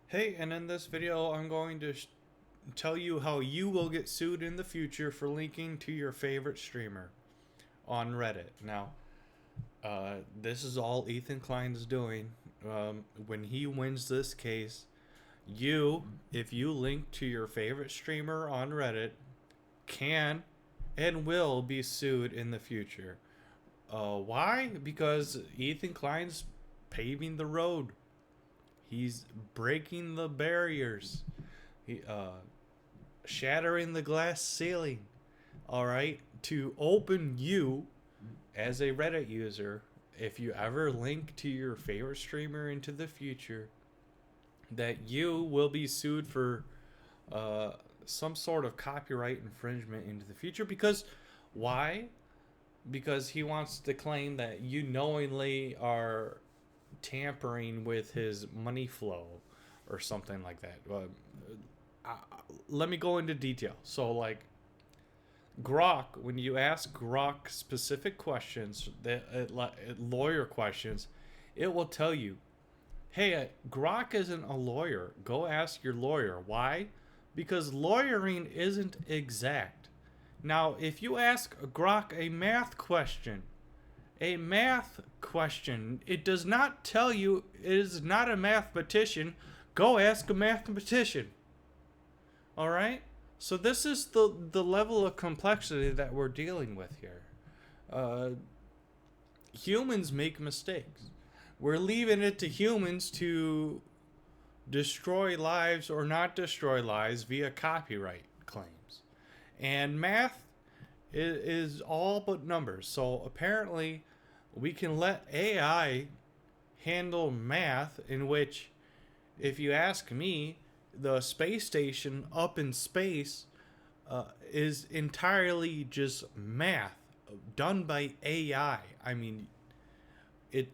Hey, and in this video, I'm going to tell you how you will get sued in the future for linking to your favorite streamer on Reddit. Now, this is all Ethan Klein is doing. When he wins this case, if you link to your favorite streamer on Reddit, can and will be sued in the future. Why? Because Ethan Klein's paving the road. He's breaking the barriers. He shattering the glass ceiling. All right, to open you as a Reddit user, if you ever link to your favorite streamer into the future, that you will be sued for some sort of copyright infringement into the future. Because why? Because he wants to claim that you knowingly are tampering with his money flow or something like that. Let me go into detail. So, like, Grok, when you ask Grok specific questions, lawyer questions, it will tell you, hey, Grok isn't a lawyer. Go ask your lawyer. Why? Because lawyering isn't exact. Now, if you ask Grok a math question, it does not tell you it is not a mathematician. Go ask a mathematician. All right? So this is the level of complexity that we're dealing with here. Humans make mistakes. We're leaving it to humans to destroy lives or not destroy lives via copyright claims. And math is all but numbers. So apparently we can let AI handle math, in which, if you ask me, the space station up in space is entirely just math done by AI. I mean, it.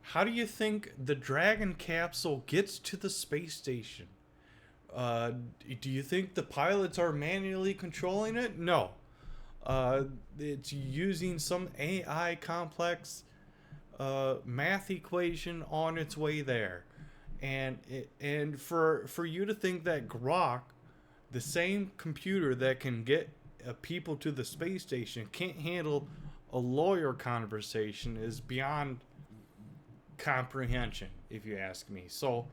How do you think the Dragon capsule gets to the space station? Do you think the pilots are manually controlling it? No. It's using some AI complex math equation on its way there. And for you to think that Grok, the same computer that can get people to the space station, can't handle a lawyer conversation is beyond comprehension, if you ask me. So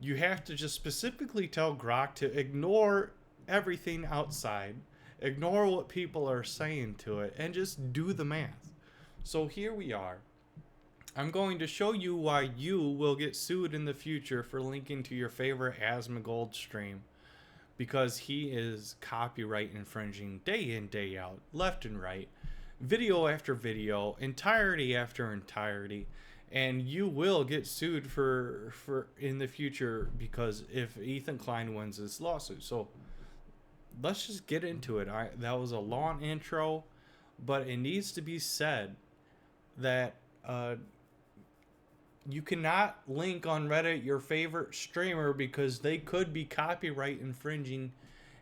you have to just specifically tell Grok to ignore everything outside, ignore what people are saying to it, and just do the math. So here we are. I'm going to show you why you will get sued in the future for linking to your favorite Asmongold stream, because he is copyright infringing day in, day out, left and right, video after video, entirety after entirety, and you will get sued for in the future, because if Ethan Klein wins this lawsuit. So let's just get into it. That was a long intro, but it needs to be said that you cannot link on Reddit your favorite streamer, because they could be copyright infringing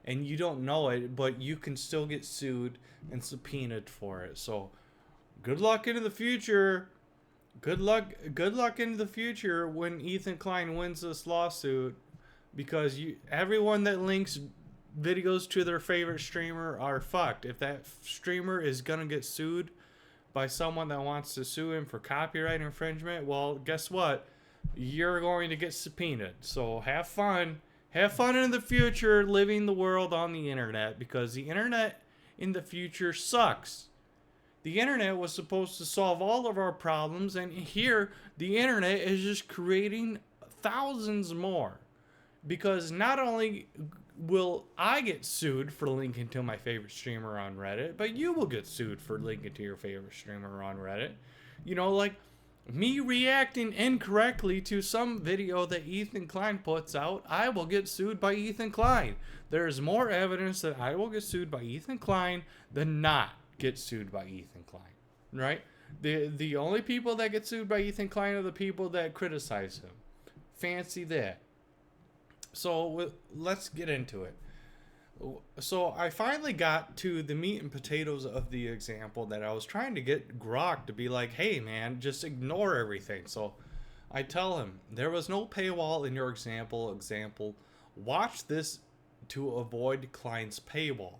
and you don't know it, but you can still get sued and subpoenaed for it. So good luck into the future. Good luck into the future when Ethan Klein wins this lawsuit, because everyone that links videos to their favorite streamer are fucked. If that streamer is going to get sued by someone that wants to sue him for copyright infringement, well, guess what? You're going to get subpoenaed. So have fun. Have fun in the future living the world on the internet, because the internet in the future sucks. The internet was supposed to solve all of our problems, and here the internet is just creating thousands more. Because not only will I get sued for linking to my favorite streamer on Reddit, but you will get sued for linking to your favorite streamer on Reddit. You know, like me reacting incorrectly to some video that Ethan Klein puts out, I will get sued by Ethan Klein. There's more evidence that I will get sued by Ethan Klein than not get sued by Ethan Klein, right? The only people that get sued by Ethan Klein are the people that criticize him. Fancy that. So let's get into it. So I finally got to the meat and potatoes of the example that I was trying to get Grok to be like, hey man, just ignore everything. So I tell him, there was no paywall in your example. Watch this to avoid Klein's paywall.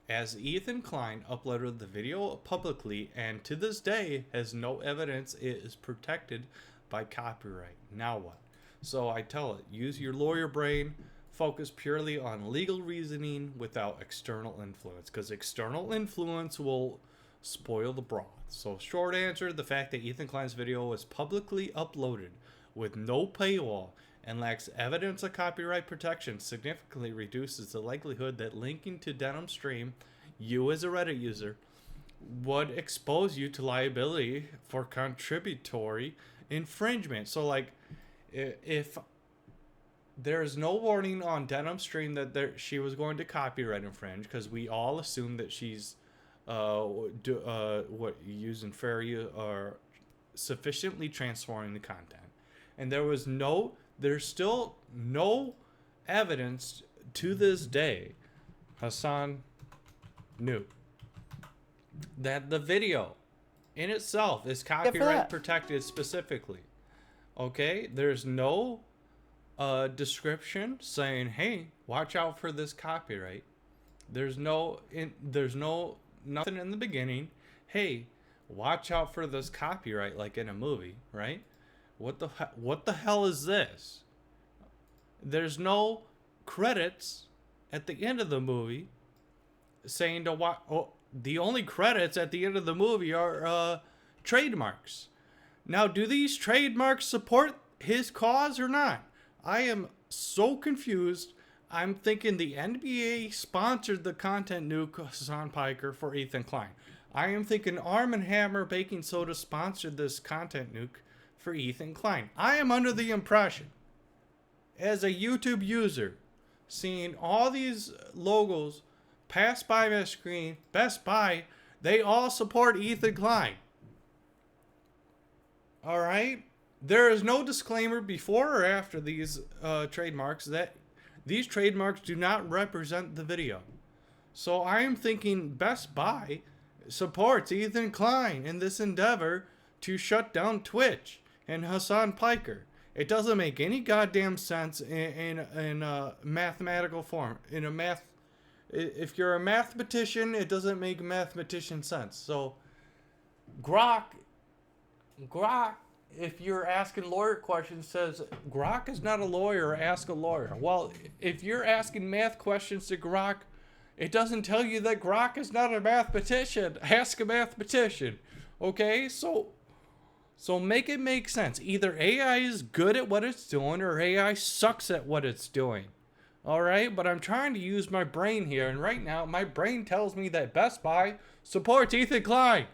As Ethan Klein uploaded the video publicly and to this day has no evidence it is protected by copyright. Now what? So I tell it, use your lawyer brain, focus purely on legal reasoning without external influence, because external influence will spoil the broth. So short answer, the fact that Ethan Klein's video was publicly uploaded with no paywall and lacks evidence of copyright protection significantly reduces the likelihood that linking to Denim's stream, you as a Reddit user, would expose you to liability for contributory infringement. So like, if there's no warning on Denim's stream that she was going to copyright infringe, because we all assume that she's using fair use or sufficiently transforming the content, and there's still no evidence to this day, Hassan knew that the video in itself is copyright protected specifically. Okay, there's no description saying, hey, watch out for this copyright. There's nothing in the beginning, hey, watch out for this copyright, like in a movie, right? What the hell is this? There's no credits at the end of the movie saying to watch. Oh, the only credits at the end of the movie are trademarks. Now, do these trademarks support his cause or not? I am so confused. I'm thinking the NBA sponsored the content nuke Hassan Piker for Ethan Klein. I am thinking Arm & Hammer Baking Soda sponsored this content nuke for Ethan Klein. I am under the impression, as a YouTube user, seeing all these logos pass by my screen, Best Buy, they all support Ethan Klein. All right? There is no disclaimer before or after these trademarks that these trademarks do not represent the video. So I am thinking Best Buy supports Ethan Klein in this endeavor to shut down Twitch and Hassan Piker. It doesn't make any goddamn sense in a mathematical form. If you're a mathematician, it doesn't make mathematician sense. So Grok, if you're asking lawyer questions, says Grok is not a lawyer, ask a lawyer. Well, if you're asking math questions to Grok, it doesn't tell you that Grok is not a mathematician. Ask a mathematician. Okay? So make it make sense. Either AI is good at what it's doing or AI sucks at what it's doing. All right? But I'm trying to use my brain here, and right now my brain tells me that Best Buy supports Ethan Klein.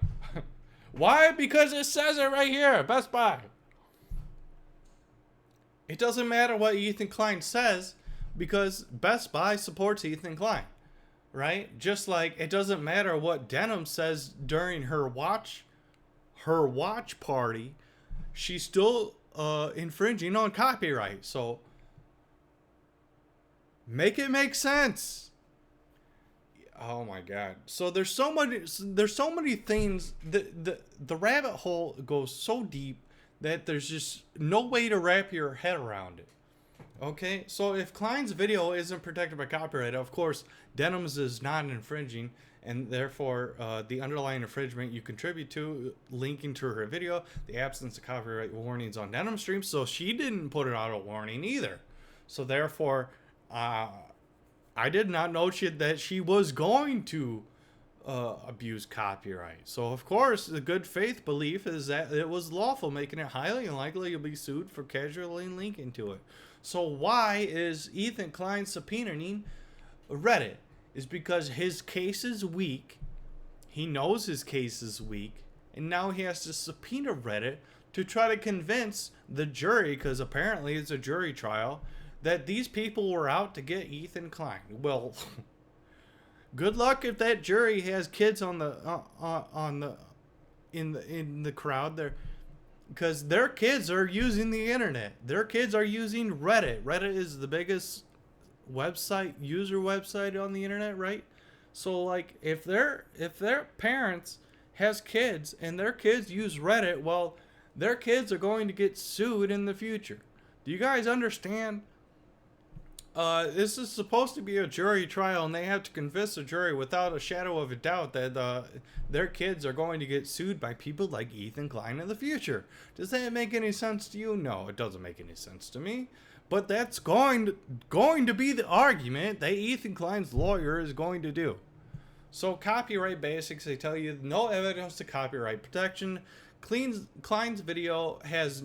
Why? Because it says it right here, Best Buy. It doesn't matter what Ethan Klein says because Best Buy supports Ethan Klein, right? Just like it doesn't matter what Denim says during her watch party, she's still infringing on copyright. So make it make sense. Oh my god. So there's so many things. The rabbit hole goes so deep that there's just no way to wrap your head around it. Okay? So if Klein's video isn't protected by copyright, of course, Denim's is not infringing, and therefore the underlying infringement you contribute to linking to her video, the absence of copyright warnings on Denim streams, so she didn't put it out a warning either. So therefore, I did not know that she was going to abuse copyright. So, of course, the good faith belief is that it was lawful, making it highly unlikely you'll be sued for casually linking to it. So why is Ethan Klein subpoenaing Reddit? Is because his case is weak. He knows his case is weak. And now he has to subpoena Reddit to try to convince the jury, because apparently it's a jury trial, that these people were out to get Ethan Klein. Well, good luck if that jury has kids in the crowd there, because their kids are using the internet. Their kids are using Reddit. Reddit is the biggest user website on the internet, right? So like if their parents has kids and their kids use Reddit, well, their kids are going to get sued in the future. Do you guys understand? This is supposed to be a jury trial, and they have to convince the jury without a shadow of a doubt that their kids are going to get sued by people like Ethan Klein in the future. Does that make any sense to you? No, it doesn't make any sense to me. But that's going to be the argument that Ethan Klein's lawyer is going to do. So copyright basics, they tell you no evidence to copyright protection. Klein's video has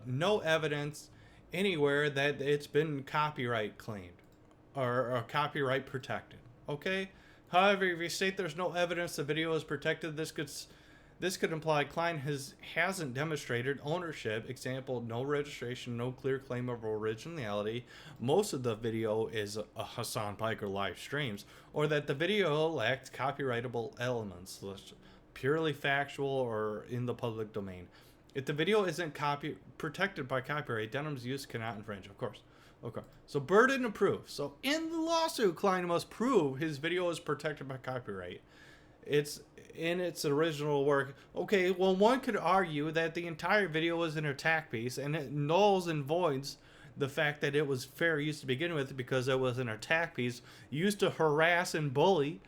no evidence anywhere that it's been copyright claimed or copyright protected. Okay? However, if you state there's no evidence the video is protected, this could imply Klein hasn't demonstrated ownership. Example, no registration, no clear claim of originality. Most of the video is a Hassan Piker live streams, or that the video lacks copyrightable elements, purely factual or in the public domain. If the video isn't protected by copyright, Denham's use cannot infringe, of course. Okay, so burden of proof. So in the lawsuit, Klein must prove his video is protected by copyright. It's in its original work. Okay, well, one could argue that the entire video was an attack piece, and it nulls and voids the fact that it was fair use to begin with, because it was an attack piece used to harass and bully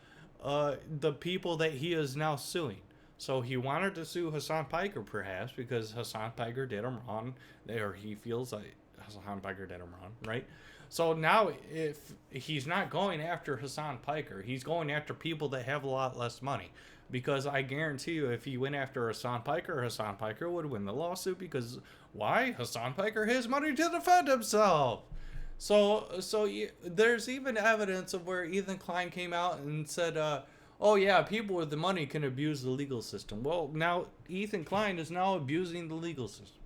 the people that he is now suing. So he wanted to sue Hassan Piker, perhaps, because Hassan Piker did him wrong, or he feels like Hassan Piker did him wrong, right? So now, if he's not going after Hassan Piker, he's going after people that have a lot less money. Because I guarantee you, if he went after Hassan Piker would win the lawsuit. Because why? Hassan Piker has money to defend himself. So there's even evidence of where Ethan Klein came out and said, oh yeah, people with the money can abuse the legal system. Well, now Ethan Klein is now abusing the legal system.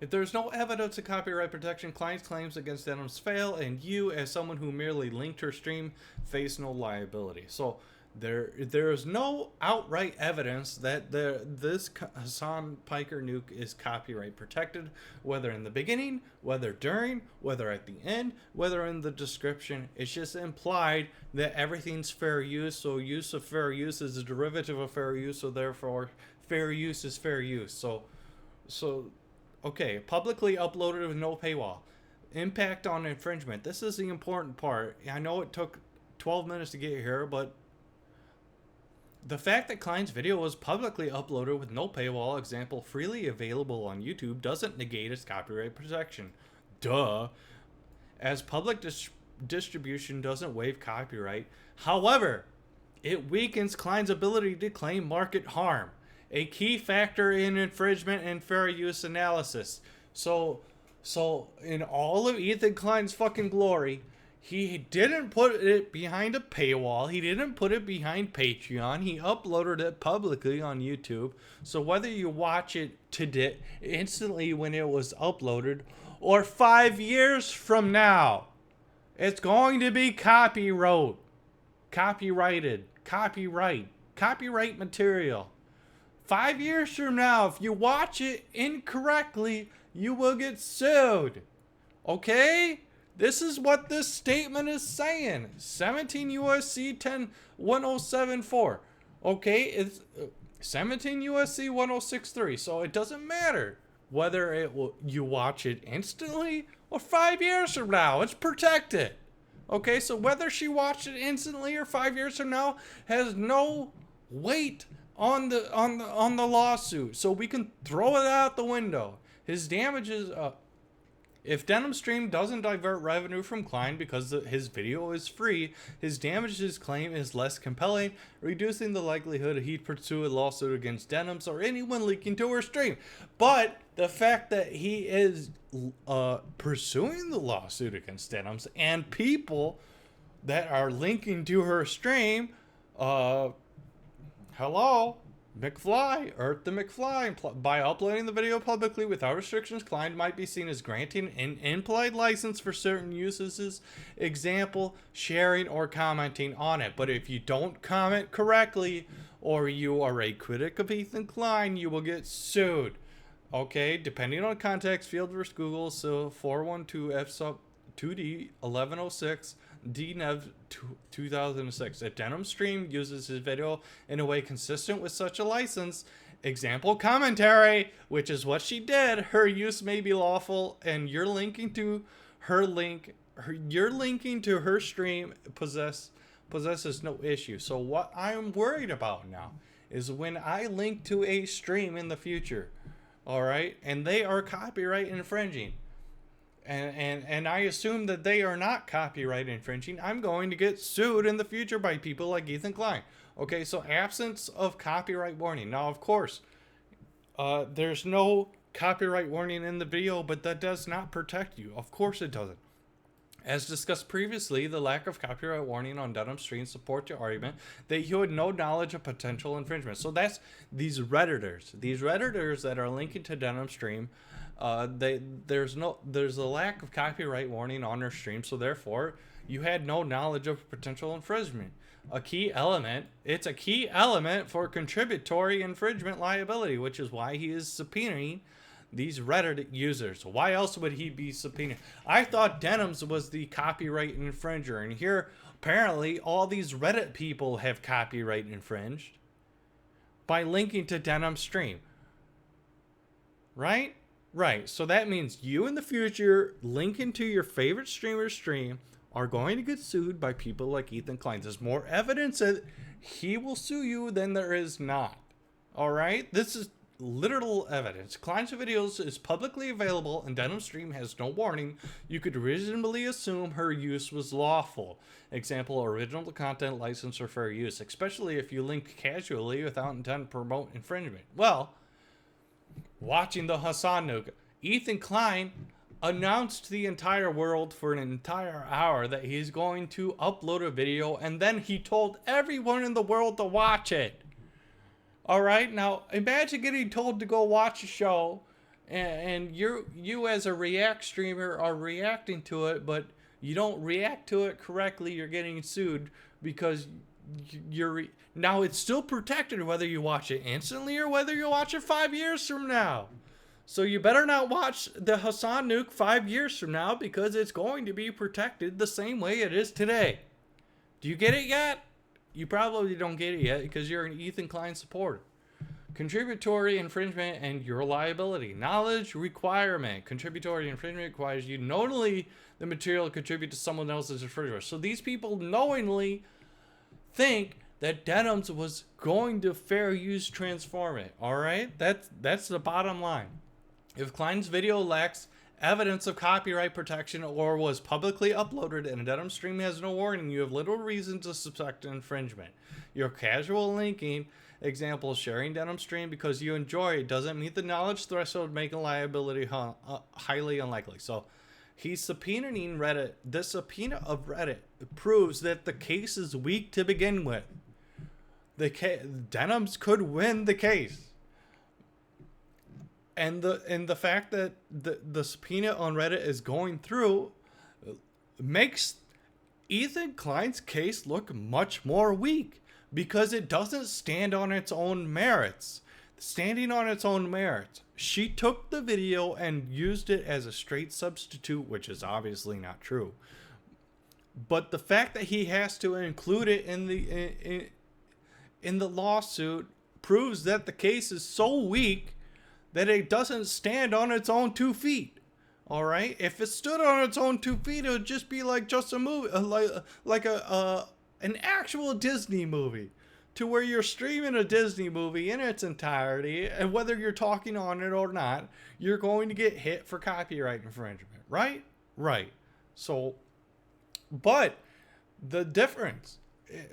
If there's no evidence of copyright protection, Klein's claims against Denham's fail, and you, as someone who merely linked her stream, face no liability. So there is no outright evidence that this Hassan Piker nuke is copyright protected, whether in the beginning, whether during, whether at the end, whether in the description. It's just implied that everything's fair use, so use of fair use is a derivative of fair use, so therefore fair use is fair use. So okay, publicly uploaded with no paywall. Impact on infringement. This is the important part. I know it took 12 minutes to get here, but the fact that Klein's video was publicly uploaded with no paywall, example, freely available on YouTube, doesn't negate its copyright protection. Duh. As public distribution doesn't waive copyright. However, it weakens Klein's ability to claim market harm, a key factor in infringement and fair use analysis. So in all of Ethan Klein's fucking glory, he didn't put it behind a paywall. He didn't put it behind Patreon. He uploaded it publicly on YouTube. So whether you watch it today, instantly when it was uploaded, or 5 years from now, it's going to be copyrighted, copyright material. 5 years from now, if you watch it incorrectly, you will get sued. Okay? This is what this statement is saying. 17 USC 101074. Okay? It's 17 USC 1063. So it doesn't matter whether you watch it instantly or 5 years from now. It's protected. Okay? So whether she watched it instantly or 5 years from now has no weight on the lawsuit, so we can throw it out the window. His damages, if Denham's stream doesn't divert revenue from Klein because his video is free, his damages claim is less compelling, reducing the likelihood he'd pursue a lawsuit against Denham's or anyone linking to her stream. But the fact that he is pursuing the lawsuit against Denham's and people that are linking to her stream, hello, McFly, Earth the McFly. By uploading the video publicly without restrictions, Klein might be seen as granting an implied license for certain uses, example, sharing or commenting on it. But if you don't comment correctly, or you are a critic of Ethan Klein, you will get sued. Okay, depending on context, field versus Google, so 412 F sub 2D 1106. DNev 2006. If Denham's stream uses his video in a way consistent with such a license, example commentary, which is what she did. Her use may be lawful, and you're linking to her you're linking to her stream possesses no issue. So what I'm worried about now is when I link to a stream in the future, all right, and they are copyright infringing, and I assume that they are not copyright infringing, I'm going to get sued in the future by people like Ethan Klein. Okay, so absence of copyright warning. Now, of course, there's no copyright warning in the video, but that does not protect you. Of course it doesn't. As discussed previously, the lack of copyright warning on Denim Stream supports your argument that you had no knowledge of potential infringement. So that's these Redditors that are linking to Denim Stream. There's a lack of copyright warning on their stream, so therefore you had no knowledge of potential infringement. It's a key element for contributory infringement liability, which is why he is subpoenaing these Reddit users. Why else would he be subpoenaed? I thought Denims was the copyright infringer, and here apparently all these Reddit people have copyright infringed by linking to Denim Stream. Right? Right. So that means you in the future linking to your favorite streamer's stream are going to get sued by people like Ethan Klein. There's more evidence that he will sue you than there is not. All right? This is literal evidence. Klein's videos is publicly available and Denim Stream has no warning. You could reasonably assume her use was lawful. Example, original content license or fair use, especially if you link casually without intent to promote infringement. Well, watching the Hassan Nuke, Ethan Klein announced to the entire world for an entire hour that he's going to upload a video, and then he told everyone in the world to watch it. All right, now imagine getting told to go watch a show, and you as a React streamer are reacting to it, but you don't react to it correctly. You're getting sued because now it's still protected whether you watch it instantly or whether you watch it 5 years from now. So you better not watch the Hassan Nuke 5 years from now because it's going to be protected the same way it is today. Do you get it yet? You probably don't get it yet because you're an Ethan Klein supporter. Contributory infringement and your liability. Knowledge requirement. Contributory infringement requires you knowingly the material contribute to someone else's infringement. So these people knowingly think that Denims was going to fair use transform it. All right? That's the bottom line. If Klein's video lacks evidence of copyright protection or was publicly uploaded and a Denim Stream has no warning, you have little reason to suspect infringement. Your casual linking, example, sharing Denim Stream because you enjoy it, doesn't meet the knowledge threshold, making liability highly unlikely. So he's subpoenaing Reddit. The subpoena of Reddit proves that the case is weak to begin with. Denims could win the case. And the fact that the subpoena on Reddit is going through makes Ethan Klein's case look much more weak because it doesn't stand on its own merits. Standing on its own merits, she took the video and used it as a straight substitute, which is obviously not true. But the fact that he has to include it in the lawsuit proves that the case is so weak that it doesn't stand on its own 2 feet. All right? If it stood on its own 2 feet, it would just be like just a movie, like an actual Disney movie, to where you're streaming a Disney movie in its entirety, and whether you're talking on it or not, you're going to get hit for copyright infringement, right? Right. So, but the difference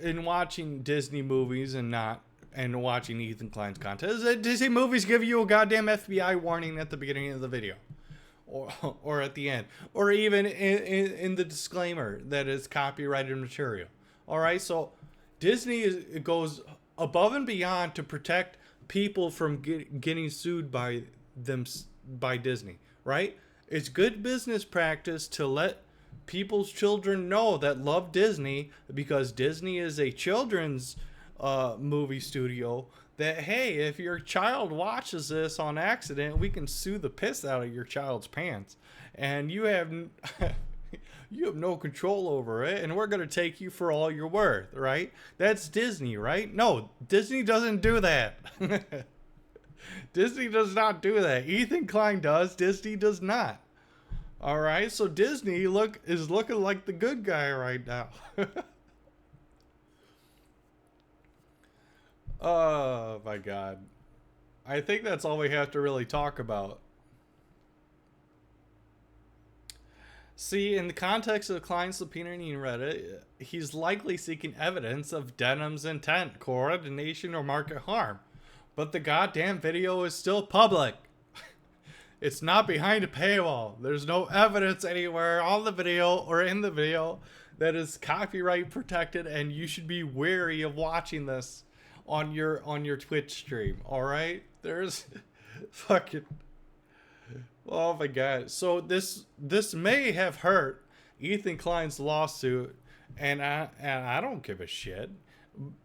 in watching Disney movies and watching Ethan Klein's content is that Disney movies give you a goddamn FBI warning at the beginning of the video, or at the end, or even in the disclaimer that it's copyrighted material. All right, so Disney goes above and beyond to protect people from getting sued by Disney. Right? It's good business practice to let people's children know that love Disney, because Disney is a children's movie studio, that hey, if your child watches this on accident, we can sue the piss out of your child's pants, and you have no control over it, and we're going to take you for all you're worth. Right? That's Disney, right? No, Disney doesn't do that. Disney does not do that. Ethan Klein does. Disney does not. All right, so Disney is looking like the good guy right now. Oh my God. I think that's all we have to really talk about. See, in the context of Klein subpoenaing Reddit, he's likely seeking evidence of Denham's intent, coordination, or market harm. But the goddamn video is still public. It's not behind a paywall. There's no evidence anywhere on the video or in the video that is copyright protected, and you should be wary of watching this on your Twitch stream. All right? There's fucking... Oh my God. So this may have hurt Ethan Klein's lawsuit, and I don't give a shit.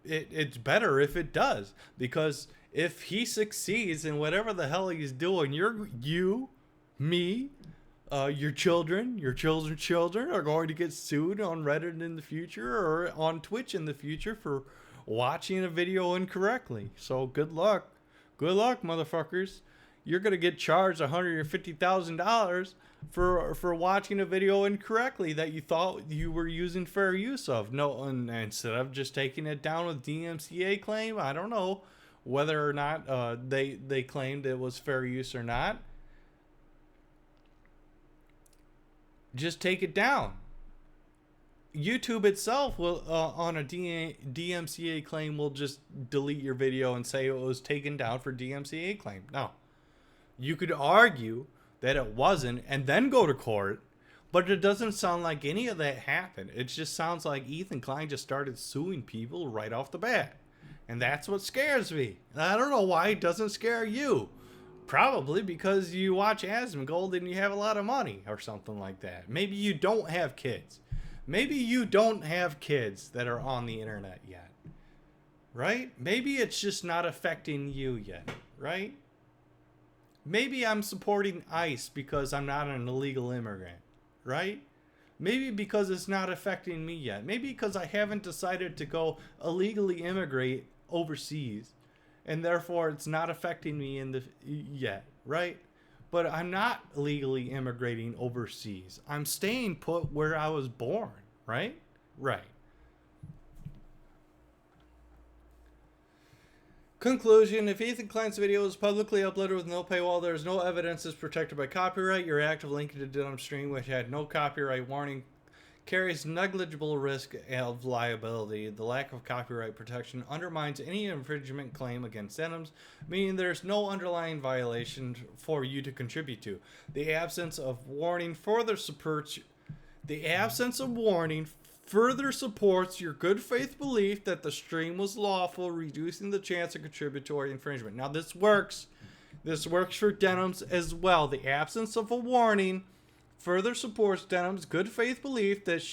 It's better if it does, because if he succeeds in whatever the hell he's doing, me, your children's children are going to get sued on Reddit in the future or on Twitch in the future for watching a video incorrectly. So good luck. Good luck, motherfuckers. You're going to get charged $150,000 for watching a video incorrectly that you thought you were using fair use of. No, and instead of just taking it down with DMCA claim, I don't know whether or not they claimed it was fair use or not. Just take it down. YouTube itself will, on a DMCA claim, will just delete your video and say it was taken down for DMCA claim. No. You could argue that it wasn't and then go to court, but it doesn't sound like any of that happened. It just sounds like Ethan Klein just started suing people right off the bat. And that's what scares me. And I don't know why it doesn't scare you. Probably because you watch Asmongold and you have a lot of money or something like that. Maybe you don't have kids. Maybe you don't have kids that are on the internet yet. Right? Maybe it's just not affecting you yet. Right? Maybe I'm supporting ICE because I'm not an illegal immigrant, right? Maybe because it's not affecting me yet. Maybe because I haven't decided to go illegally immigrate overseas, and therefore it's not affecting me yet, right? But I'm not illegally immigrating overseas. I'm staying put where I was born, right? Right. Conclusion: if Ethan Klein's video is publicly uploaded with no paywall, there is no evidence is protected by copyright. Your active link to the Denham stream, which had no copyright warning, carries negligible risk of liability. The lack of copyright protection undermines any infringement claim against Denham's, meaning there's no underlying violation for you to contribute to. The absence of warning further supports your good faith belief that the stream was lawful, reducing the chance of contributory infringement. Now this works for Denham's as well. The absence of a warning further supports Denham's good faith belief that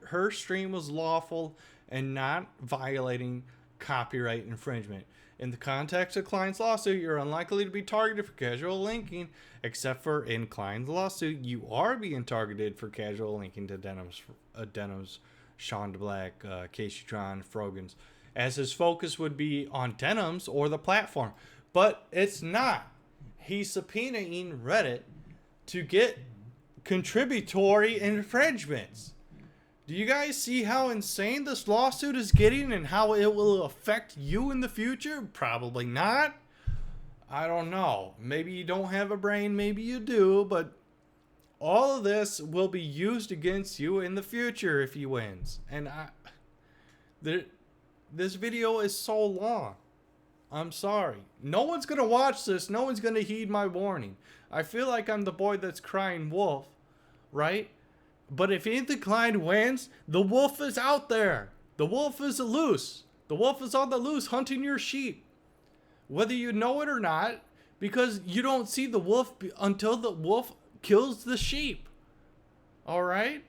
her stream was lawful and not violating copyright infringement. In the context of Klein's lawsuit, you're unlikely to be targeted for casual linking, except for in Klein's lawsuit, you are being targeted for casual linking to Denham's Sean DeBlack, Casey Tron, Frogans, as his focus would be on Denham's or the platform. But it's not. He's subpoenaing Reddit to get contributory infringements. Do you guys see how insane this lawsuit is getting and how it will affect you in the future? Probably not. I don't know. Maybe you don't have a brain, maybe you do, but all of this will be used against you in the future if he wins. And this video is so long. I'm sorry. No one's going to watch this. No one's going to heed my warning. I feel like I'm the boy that's crying wolf, right? But if Ethan Klein wins, the wolf is out there. The wolf is loose. The wolf is on the loose hunting your sheep. Whether you know it or not, because you don't see the wolf until the wolf kills the sheep. All right?